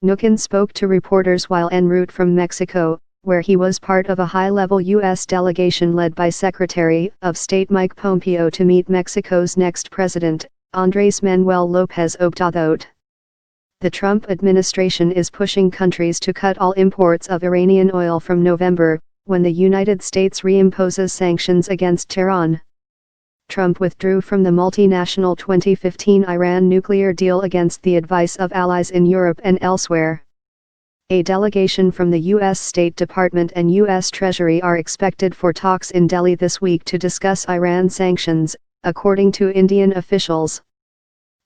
Mnuchin spoke to reporters while en route from Mexico, where he was part of a high-level U.S. delegation led by Secretary of State Mike Pompeo to meet Mexico's next president, Andrés Manuel Lopez Obrador. The Trump administration is pushing countries to cut all imports of Iranian oil from November, when the United States reimposes sanctions against Tehran. Trump withdrew from the multinational 2015 Iran nuclear deal against the advice of allies in Europe and elsewhere. A delegation from the U.S. State Department and U.S. Treasury are expected for talks in Delhi this week to discuss Iran sanctions, according to Indian officials.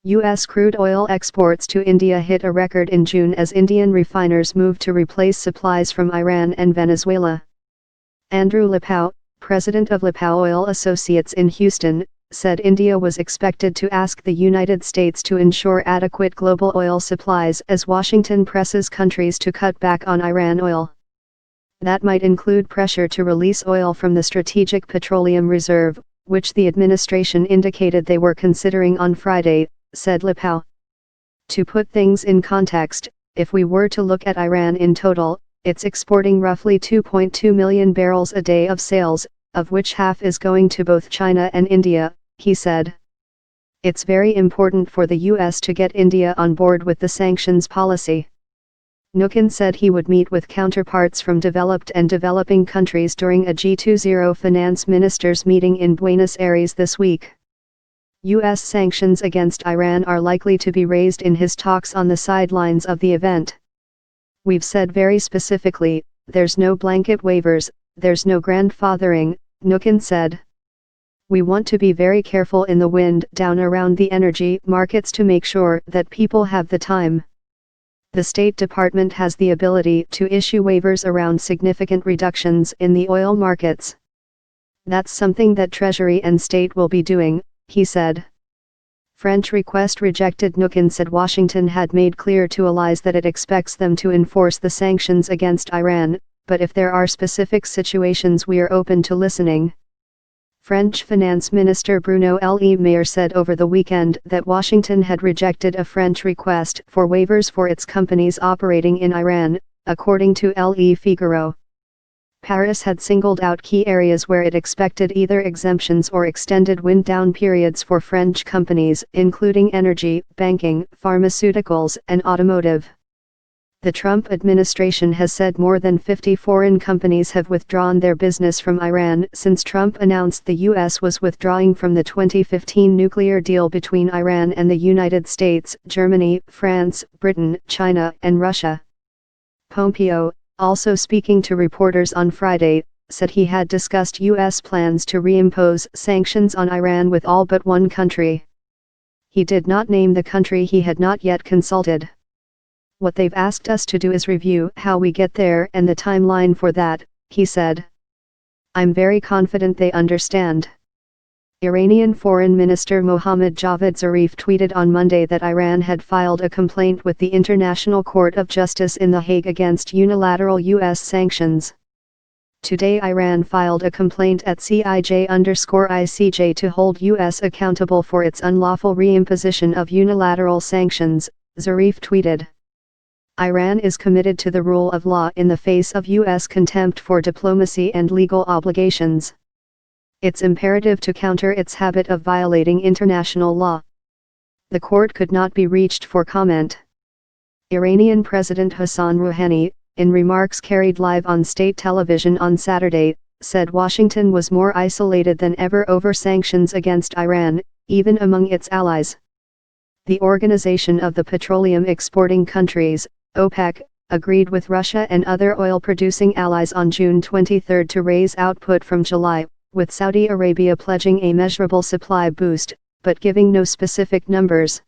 U.S. crude oil exports to India hit a record in June as Indian refiners moved to replace supplies from Iran and Venezuela. Andrew Lipow, president of Lipow Oil Associates in Houston, said India was expected to ask the United States to ensure adequate global oil supplies as Washington presses countries to cut back on Iran oil. That might include pressure to release oil from the Strategic Petroleum Reserve, which the administration indicated they were considering on Friday, said Lipow. To put things in context, if we were to look at Iran in total, it's exporting roughly 2.2 million barrels a day of sales, of which half is going to both China and India, he said. It's very important for the U.S. to get India on board with the sanctions policy. Mnuchin said he would meet with counterparts from developed and developing countries during a G20 finance ministers meeting in Buenos Aires this week. U.S. sanctions against Iran are likely to be raised in his talks on the sidelines of the event. We've said very specifically, there's no blanket waivers, there's no grandfathering, Mnuchin said. We want to be very careful in the wind down around the energy markets to make sure that people have the time. The State Department has the ability to issue waivers around significant reductions in the oil markets. That's something that Treasury and State will be doing, he said. French request rejected. Mnuchin said Washington had made clear to allies that it expects them to enforce the sanctions against Iran, but if there are specific situations we are open to listening. French Finance Minister Bruno Le Maire said over the weekend that Washington had rejected a French request for waivers for its companies operating in Iran, according to Le Figaro. Paris had singled out key areas where it expected either exemptions or extended wind-down periods for French companies, including energy, banking, pharmaceuticals, and automotive. The Trump administration has said more than 50 foreign companies have withdrawn their business from Iran since Trump announced the U.S. was withdrawing from the 2015 nuclear deal between Iran and the United States, Germany, France, Britain, China, and Russia. Pompeo, also speaking to reporters on Friday, said he had discussed U.S. plans to reimpose sanctions on Iran with all but one country. He did not name the country he had not yet consulted. What they've asked us to do is review how we get there and the timeline for that, he said. I'm very confident they understand. Iranian Foreign Minister Mohammad Javad Zarif tweeted on Monday that Iran had filed a complaint with the International Court of Justice in The Hague against unilateral U.S. sanctions. Today Iran filed a complaint at CIJ_ICJ to hold U.S. accountable for its unlawful reimposition of unilateral sanctions, Zarif tweeted. Iran is committed to the rule of law in the face of U.S. contempt for diplomacy and legal obligations. It's imperative to counter its habit of violating international law. The court could not be reached for comment. Iranian President Hassan Rouhani, in remarks carried live on state television on Saturday, said Washington was more isolated than ever over sanctions against Iran, even among its allies. The Organization of the Petroleum Exporting Countries, OPEC, agreed with Russia and other oil-producing allies on June 23 to raise output from July, with Saudi Arabia pledging a measurable supply boost, but giving no specific numbers.